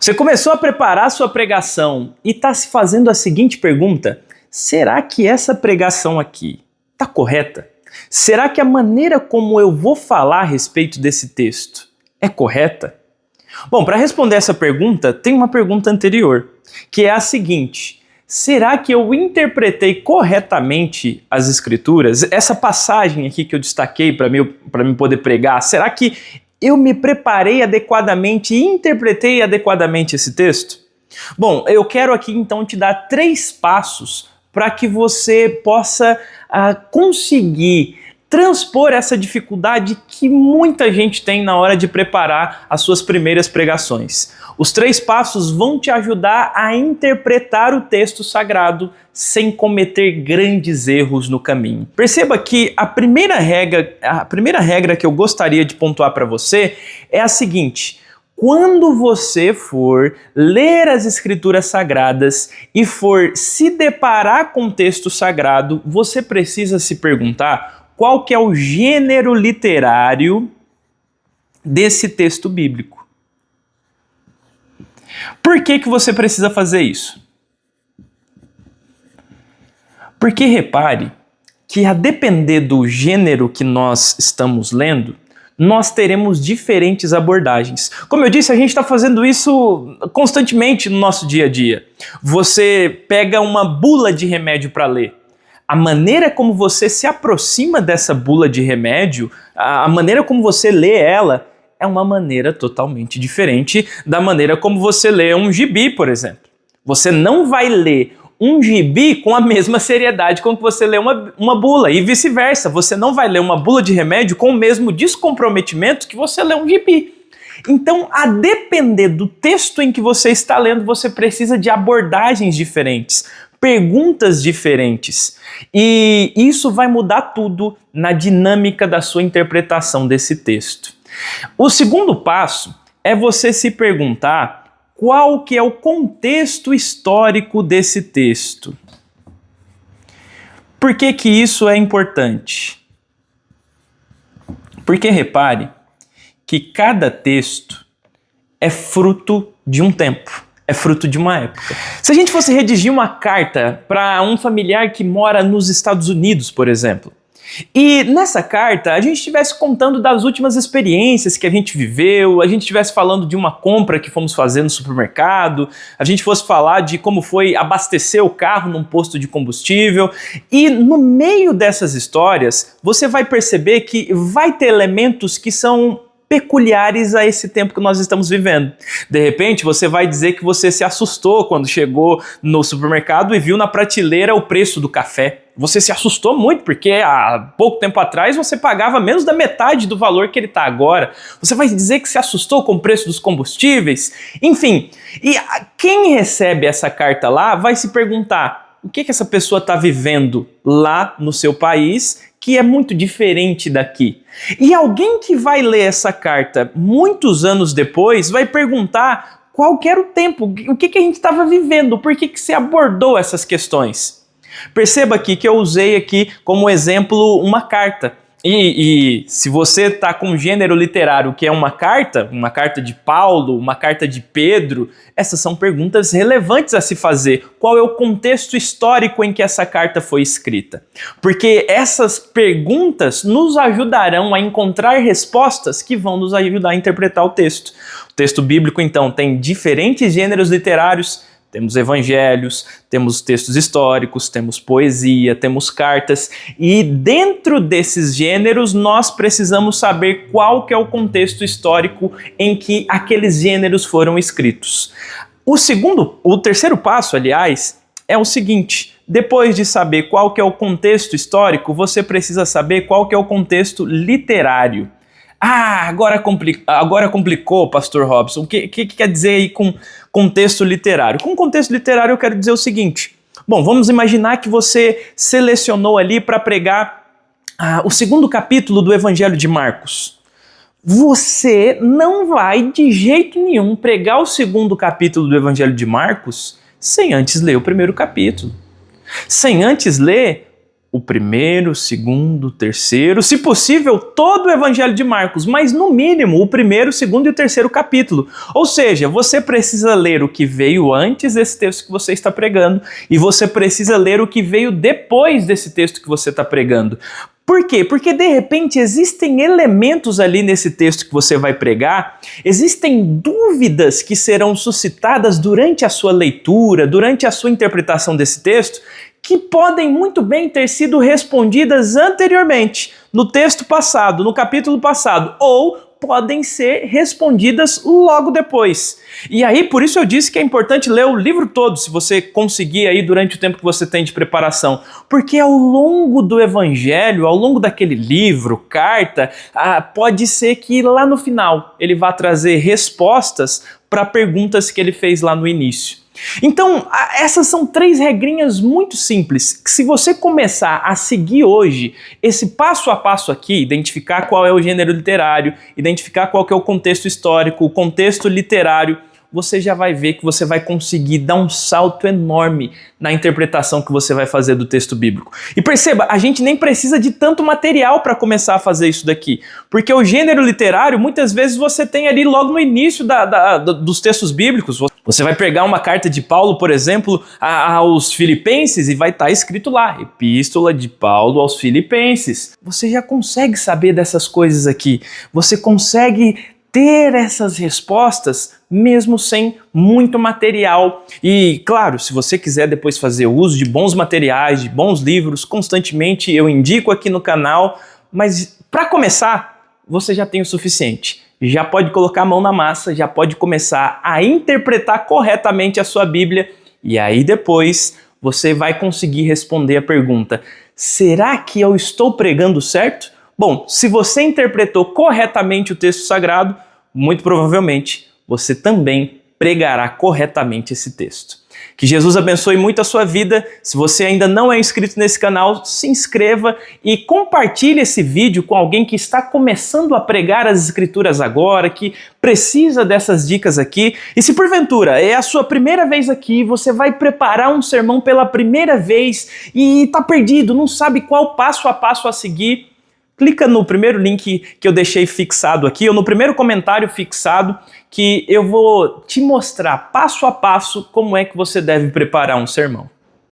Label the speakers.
Speaker 1: Você começou a preparar a sua pregação e está se fazendo a seguinte pergunta: será que essa pregação aqui está correta? Será que a maneira como eu vou falar a respeito desse texto é correta? Bom, para responder essa pergunta, tem uma pergunta anterior, que é a seguinte: será que eu interpretei corretamente as Escrituras? Essa passagem aqui que eu destaquei para mim poder pregar, será que eu me preparei adequadamente e interpretei adequadamente esse texto? Bom, eu quero aqui então te dar 3 passos para que você possa conseguir transpor essa dificuldade que muita gente tem na hora de preparar as suas primeiras pregações. Os 3 passos vão te ajudar a interpretar o texto sagrado sem cometer grandes erros no caminho. Perceba que a primeira regra que eu gostaria de pontuar para você é a seguinte: quando você for ler as Escrituras Sagradas e for se deparar com o texto sagrado, você precisa se perguntar qual que é o gênero literário desse texto bíblico. Por que você precisa fazer isso? Porque repare que, a depender do gênero que nós estamos lendo, nós teremos diferentes abordagens. Como eu disse, a gente está fazendo isso constantemente no nosso dia a dia. Você pega uma bula de remédio para ler. A maneira como você se aproxima dessa bula de remédio, a maneira como você lê ela, é uma maneira totalmente diferente da maneira como você lê um gibi, por exemplo. Você não vai ler um gibi com a mesma seriedade com que você lê uma bula, e vice-versa. Você não vai ler uma bula de remédio com o mesmo descomprometimento que você lê um gibi. Então, a depender do texto em que você está lendo, você precisa de abordagens diferentes, perguntas diferentes. E isso vai mudar tudo na dinâmica da sua interpretação desse texto. O segundo passo é você se perguntar qual que é o contexto histórico desse texto. Por que que isso é importante? Porque repare que cada texto é fruto de um tempo, é fruto de uma época. Se a gente fosse redigir uma carta para um familiar que mora nos Estados Unidos, por exemplo, e nessa carta a gente estivesse contando das últimas experiências que a gente viveu, a gente estivesse falando de uma compra que fomos fazer no supermercado, a gente fosse falar de como foi abastecer o carro num posto de combustível, e no meio dessas histórias você vai perceber que vai ter elementos que são peculiares a esse tempo que nós estamos vivendo. De repente, você vai dizer que você se assustou quando chegou no supermercado e viu na prateleira o preço do café. Você se assustou muito porque há pouco tempo atrás você pagava menos da metade do valor que ele está agora. Você vai dizer que se assustou com o preço dos combustíveis. Enfim, e quem recebe essa carta lá vai se perguntar o que essa pessoa está vivendo lá no seu país que é muito diferente daqui. E alguém que vai ler essa carta muitos anos depois vai perguntar qual que era o tempo, o que a gente estava vivendo, por que você abordou essas questões. Perceba aqui que eu usei aqui como exemplo uma carta. E se você está com um gênero literário que é uma carta de Paulo, uma carta de Pedro, essas são perguntas relevantes a se fazer. Qual é o contexto histórico em que essa carta foi escrita? Porque essas perguntas nos ajudarão a encontrar respostas que vão nos ajudar a interpretar o texto. O texto bíblico, então, tem diferentes gêneros literários. Temos evangelhos, temos textos históricos, temos poesia, temos cartas, e dentro desses gêneros nós precisamos saber qual que é o contexto histórico em que aqueles gêneros foram escritos. O terceiro passo, aliás, é o seguinte: depois de saber qual que é o contexto histórico, você precisa saber qual que é o contexto literário. Agora complicou, Pastor Robson. O que quer dizer aí com contexto literário? Com contexto literário eu quero dizer o seguinte. Bom, vamos imaginar que você selecionou ali para pregar o 2º capítulo do Evangelho de Marcos. Você não vai de jeito nenhum pregar o 2º capítulo do Evangelho de Marcos sem antes ler o 1º capítulo. Sem antes ler o primeiro, o segundo, o terceiro, se possível, todo o Evangelho de Marcos, mas no mínimo o primeiro, o segundo e o terceiro capítulo. Ou seja, você precisa ler o que veio antes desse texto que você está pregando e você precisa ler o que veio depois desse texto que você está pregando. Por quê? Porque de repente existem elementos ali nesse texto que você vai pregar, existem dúvidas que serão suscitadas durante a sua leitura, durante a sua interpretação desse texto, que podem muito bem ter sido respondidas anteriormente, no texto passado, no capítulo passado, ou podem ser respondidas logo depois. E aí, por isso eu disse que é importante ler o livro todo, se você conseguir aí durante o tempo que você tem de preparação, porque ao longo do Evangelho, ao longo daquele livro, carta, pode ser que lá no final ele vá trazer respostas para perguntas que ele fez lá no início. Então, essas são 3 regrinhas muito simples, que se você começar a seguir hoje esse passo a passo aqui, identificar qual é o gênero literário, identificar qual que é o contexto histórico, o contexto literário, você já vai ver que você vai conseguir dar um salto enorme na interpretação que você vai fazer do texto bíblico. E perceba, a gente nem precisa de tanto material para começar a fazer isso daqui, porque o gênero literário, muitas vezes você tem ali logo no início dos textos bíblicos. Você vai pegar uma carta de Paulo, por exemplo, aos Filipenses e vai estar escrito lá, Epístola de Paulo aos Filipenses. Você já consegue saber dessas coisas aqui, você consegue ter essas respostas mesmo sem muito material. E claro, se você quiser depois fazer uso de bons materiais, de bons livros, constantemente eu indico aqui no canal, mas para começar, você já tem o suficiente. Já pode colocar a mão na massa, já pode começar a interpretar corretamente a sua Bíblia e aí depois você vai conseguir responder a pergunta: será que eu estou pregando certo? Bom, se você interpretou corretamente o texto sagrado, muito provavelmente você também pregará corretamente esse texto. Que Jesus abençoe muito a sua vida. Se você ainda não é inscrito nesse canal, se inscreva e compartilhe esse vídeo com alguém que está começando a pregar as Escrituras agora, que precisa dessas dicas aqui. E se porventura é a sua primeira vez aqui, você vai preparar um sermão pela primeira vez e está perdido, não sabe qual passo a passo a seguir, clica no primeiro link que eu deixei fixado aqui, ou no primeiro comentário fixado, que eu vou te mostrar passo a passo como é que você deve preparar um sermão.